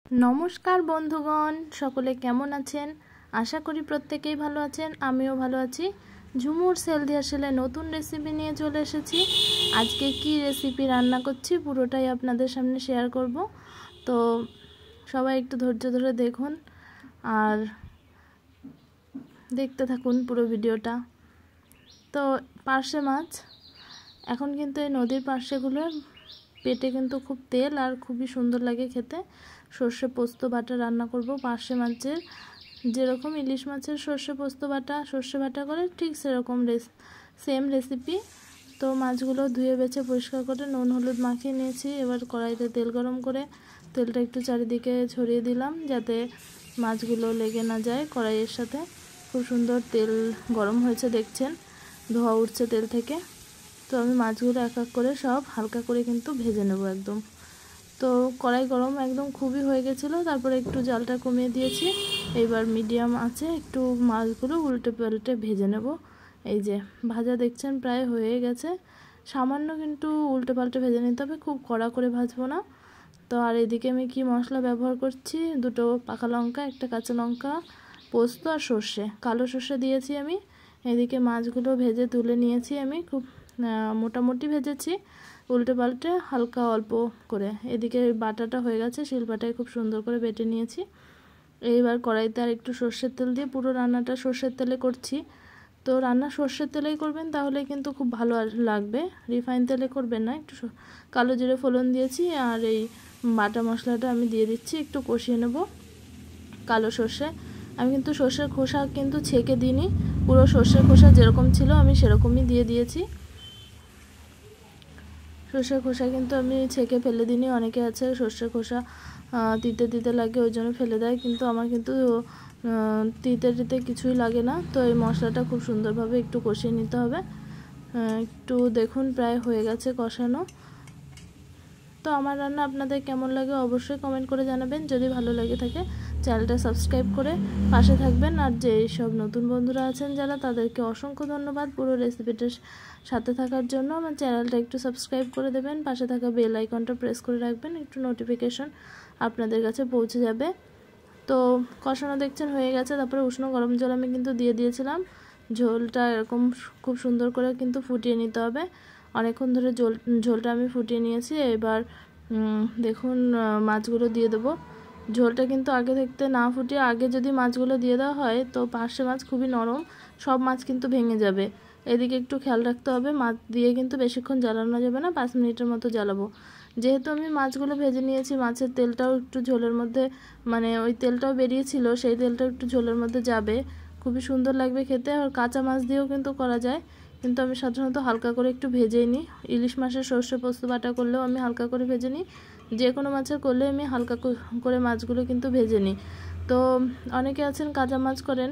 नमस्कार बंधुगण सकले केमन आছেন आशा करी प्रत्येकेই ভালো আছেন আমিও ভালো আছি ঝুমুর সেলদি আসলে নতুন রেসিপি নিয়ে চলে এসেছি আজকে কি রেসিপি রান্না করছি পুরোটাই আপনাদের সামনে শেয়ার করব তো সবাই একটু ধৈর্য ধরে দেখুন আর দেখতে থাকুন পুরো ভিডিওটা তো পার্শে মাছ এখন কিন্তু এই নদীর পার্শেগুলো পেটে কিন্তু খুব তেল আর খুবই সুন্দর লাগে খেতে সরষে পোস্ত বাটা রান্না করব পার্শে মাছের যেরকম ইলিশ মাছের সরষে পোস্ত বাটা সরষে বাটা করে ঠিক সেরকম সেম রেসিপি তো মাছগুলো ধুয়ে বেছে পরিষ্কার করে নুন হলুদ মাখিয়ে নিয়েছি এবার কড়াইতে তেল গরম করে তেলটা একটু চারিদিকে ছড়িয়ে দিলাম যাতে মাছগুলো লেগে না যায় কড়াইয়ের সাথে খুব সুন্দর তেল গরম হয়েছে দেখছেন ধোয়া উঠছে তেল থেকে তো আমি মাছগুলো এক এক করে সব হালকা করে কিন্তু ভেজে নেব একদম তো কড়াই গরম একদম খুবই হয়ে গেছিলো তারপরে একটু জালটা কমিয়ে দিয়েছি এইবার মিডিয়াম আছে একটু মাছগুলো উল্টে পাল্টে ভেজে নেব এই যে ভাজা দেখছেন প্রায় হয়ে গেছে সামান্য কিন্তু উল্টে পাল্টে ভেজে নিতে হবে খুব কড়া করে ভাজবো না তো আর এদিকে আমি কি মশলা ব্যবহার করছি দুটো পাকা লঙ্কা একটা কাঁচা লঙ্কা পোস্ত আর সর্ষে কালো সর্ষে দিয়েছি আমি এদিকে মাছগুলো ভেজে তুলে নিয়েছি আমি খুব মোটামুটি ভেজেছি উল্টে পাল্টে হালকা অল্প করে এদিকে বাটাটা হয়ে গেছে শিলপাটায় খুব সুন্দর করে বেটে নিয়েছি এইবার কড়াইতে আর একটু সর্ষের তেল দিয়ে পুরো রান্নাটা সর্ষের তেলে করছি তো রান্না সর্ষের তেলেই করবেন তাহলে কিন্তু খুব ভালো লাগবে রিফাইন তেলে করবেন না একটু কালো জিরে ফোড়ন দিয়েছি আর এই বাটা মশলাটা আমি দিয়ে দিচ্ছি একটু কষিয়ে নেব কালো সর্ষে আমি কিন্তু সর্ষের খোসা কিন্তু ছেঁকে দিইনি পুরো সর্ষের খোসা যেরকম ছিল আমি সেরকমই দিয়ে দিয়েছি সর্ষের খোসা কিন্তু আমি ছেঁকে ফেলে দিইনি অনেকে আছে সর্ষের খোসা তিতে তিতে লাগে ওই জন্য ফেলে দেয় কিন্তু আমার কিন্তু তিতে তিতে কিছুই লাগে না তো এই মশলাটা খুব সুন্দরভাবে একটু কষিয়ে নিতে হবে একটু দেখুন প্রায় হয়ে গেছে কষানো তো আমার রান্না আপনাদের কেমন লাগে অবশ্যই কমেন্ট করে জানাবেন যদি ভালো লাগে থাকে চ্যানেলটা সাবস্ক্রাইব করে পাশে থাকবেন আর যে সব নতুন বন্ধুরা আছেন যারা তাদেরকে অসংখ্য ধন্যবাদ পুরো রেসিপিটার সাথে থাকার জন্য আমার চ্যানেলটা একটু সাবস্ক্রাইব করে দেবেন পাশে থাকা বেল আইকনটা প্রেস করে রাখবেন একটু নোটিফিকেশন আপনাদের কাছে পৌঁছে যাবে তো কষানো দেখছেন হয়ে গেছে তারপরে উষ্ণ গরম জল আমি কিন্তু দিয়ে দিয়েছিলাম ঝোলটা এরকম খুব সুন্দর করে কিন্তু ফুটিয়ে নিতে হবে অনেকক্ষণ ধরে ঝোলটা আমি ফুটিয়ে নিয়েছি এবার দেখুন মাছগুলো দিয়ে দেবো ঝোলটা কিন্তু আগে থাকতে না ফুটিয়ে আগে যদি মাছগুলো দিয়ে দেওয়া হয় তো পার্শে মাছ খুবই নরম সব মাছ কিন্তু ভেঙে যাবে এদিকে একটু খেয়াল রাখতে হবে মাছ দিয়ে কিন্তু বেশিক্ষণ জ্বালানো যাবে না 5 মিনিটের মতো জ্বালাবো যেহেতু আমি মাছগুলো ভেজে নিয়েছি মাছের তেলটাও একটু ঝোলের মধ্যে মানে ওই তেলটাও বেরিয়েছিল সেই তেলটাও একটু ঝোলের মধ্যে যাবে খুবই সুন্দর লাগবে খেতে আর কাঁচা মাছ দিয়েও কিন্তু করা যায় কিন্তু আমি সাধারণত হালকা করে একটু ভেজেই নিই ইলিশ মাছের সর্ষে পোস্ত বাটা করলেও আমি হালকা করে ভেজে নিই যে কোনো মাছের করলে আমি হালকা করে মাছগুলো কিন্তু ভেজে নিই তো অনেকে আছেন কাঁচা মাছ করেন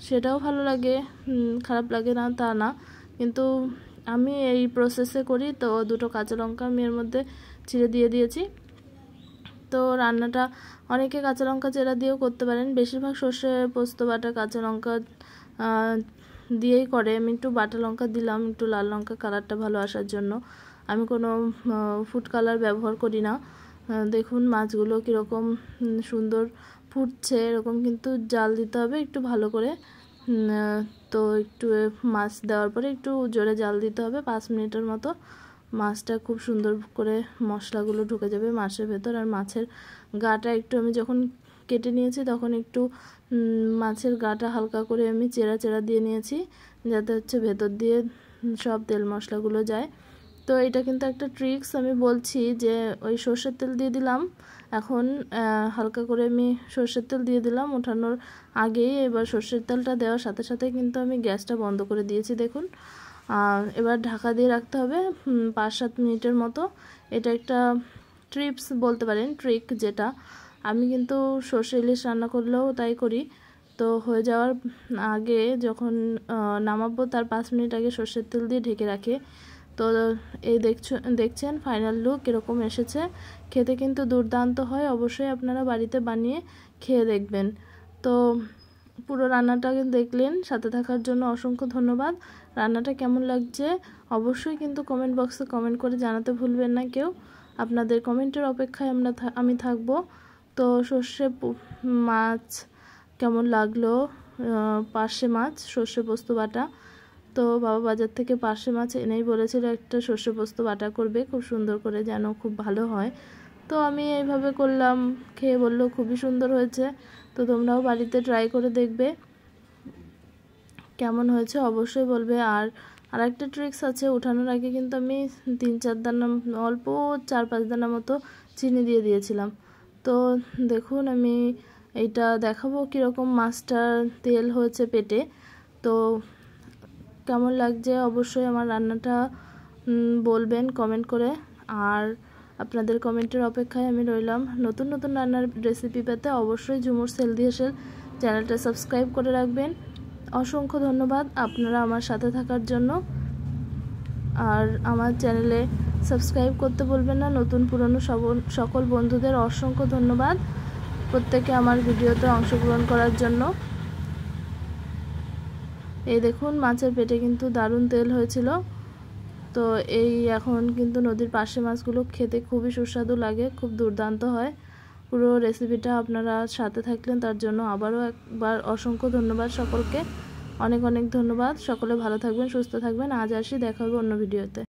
সেটাও ভালো লাগে খারাপ লাগে না তা না কিন্তু আমি এই প্রসেসে করি তো দুটো কাঁচা লঙ্কা আমি এর মধ্যে ছিঁড়ে দিয়ে দিয়েছি তো রান্নাটা অনেকে কাঁচা লঙ্কা চেরা দিয়েও করতে পারেন বেশিরভাগ সর্ষে পোস্ত বাটা কাঁচা লঙ্কা দিয়েই করে আমি একটু বাটা লঙ্কা দিলাম একটু লাল লঙ্কা কালারটা ভালো আসার জন্য আমি কোনো ফুড কালার ব্যবহার করি না দেখুন মাছগুলো কীরকম সুন্দর ফুটছে এরকম কিন্তু জাল দিতে হবে একটু ভালো করে তো একটু মাছ দেওয়ার পরে একটু জোরে জাল দিতে হবে 5 মিনিটের মতো মাছটা খুব সুন্দর করে মশলাগুলো ঢুকে যাবে মাছের ভেতর আর মাছের গাটা একটু আমি যখন কেটে নিয়েছি তখন একটু মাছের গাটা হালকা করে আমি চেরা চেরা দিয়ে নিয়েছি যাতে হচ্ছে ভেতর দিয়ে সব তেল মশলাগুলো যায় তো এটা কিন্তু একটা ট্রিক্স আমি বলছি যে ওই সর্ষের তেল দিয়ে দিলাম এখন হালকা করে আমি সর্ষের তেল দিয়ে দিলাম ওঠানোর আগেই এবার সর্ষের তেলটা দেওয়ার সাথে সাথে কিন্তু আমি গ্যাসটা বন্ধ করে দিয়েছি দেখুন এবার ঢাকা দিয়ে রাখতে হবে 5-7 মিনিটের মতো এটা একটা টিপস বলতে পারেন ট্রিক যেটা আমি কিন্তু সর্ষে ইলিশ রান্না করলেও তাই করি তো হয়ে যাওয়ার আগে যখন নামাবো তার 5 মিনিট আগে সর্ষের তেল দিয়ে ঢেকে রাখে তো এই দেখছেন ফাইনাল লুক এরকম এসেছে খেতে কিন্তু দুর্দান্ত হয় অবশ্যই আপনারা বাড়িতে বানিয়ে খেয়ে দেখবেন তো পুরো রান্নাটা দেখলেন সাথে থাকার জন্য অসংখ্য ধন্যবাদ রান্নাটা কেমন লাগছে অবশ্যই কিন্তু কমেন্ট বক্সে কমেন্ট করে জানাতে ভুলবেন না কেউ আপনাদের কমেন্টের অপেক্ষায় আমি থাকবো তো সর্ষে মাছ কেমন লাগলো, পার্শে মাছ সর্ষে পোস্ত বাটা। তো বাবা বাজার থেকে পার্শে মাছ এনেই বলেছিল একটা সর্ষে পোস্ত বাটা করবে খুব সুন্দর করে, যেন খুব ভালো হয়। তো আমি এইভাবে করলাম, খেয়ে বললো খুবই সুন্দর হয়েছে। তো তোমরাও বাড়িতে ট্রাই করে দেখবে কেমন হয়েছে, অবশ্যই বলবে। আর একটা ট্রিক্স আছে, ওঠানোর আগে কিন্তু আমি 3-4 দানা, অল্প 4-5 দানা মতো চিনি দিয়ে দিয়েছিলাম। তো দেখুন আমি এইটা দেখাবো কীরকম মাছটার তেল হয়েছে পেটে। তো কেমন লাগছে অবশ্যই আমার রান্নাটা বলবেন কমেন্ট করে। আর আপনাদের কমেন্টের অপেক্ষায় আমি রইলাম। নতুন নতুন রান্নার রেসিপি পেতে অবশ্যই ঝুমুর হেলদি হেসেল চ্যানেলটা সাবস্ক্রাইব করে রাখবেন। অসংখ্য ধন্যবাদ আপনারা আমার সাথে থাকার জন্য। আর আমার চ্যানেলে সাবস্ক্রাইব করতে বলবেন না। নতুন পুরনো সকল বন্ধুদের অসংখ্য ধন্যবাদ প্রত্যেকে আমার ভিডিওতে অংশগ্রহণ করার জন্য। এই দেখুন মাছের পেটে কিন্তু দারুণ তেল হয়েছিল। তো এই এখন কিন্তু নদীর পাশে মাছগুলো খেতে খুবই সুস্বাদু লাগে, খুব দুর্দান্ত হয়। পুরো রেসিপিটা আপনারা সাথে থাকলেন তার জন্য আবারও একবার অসংখ্য ধন্যবাদ সকলকে। অনেক অনেক ধন্যবাদ। সকলে ভালো থাকবেন, সুস্থ থাকবেন। আজ আসি, দেখা হবে অন্য ভিডিওতে।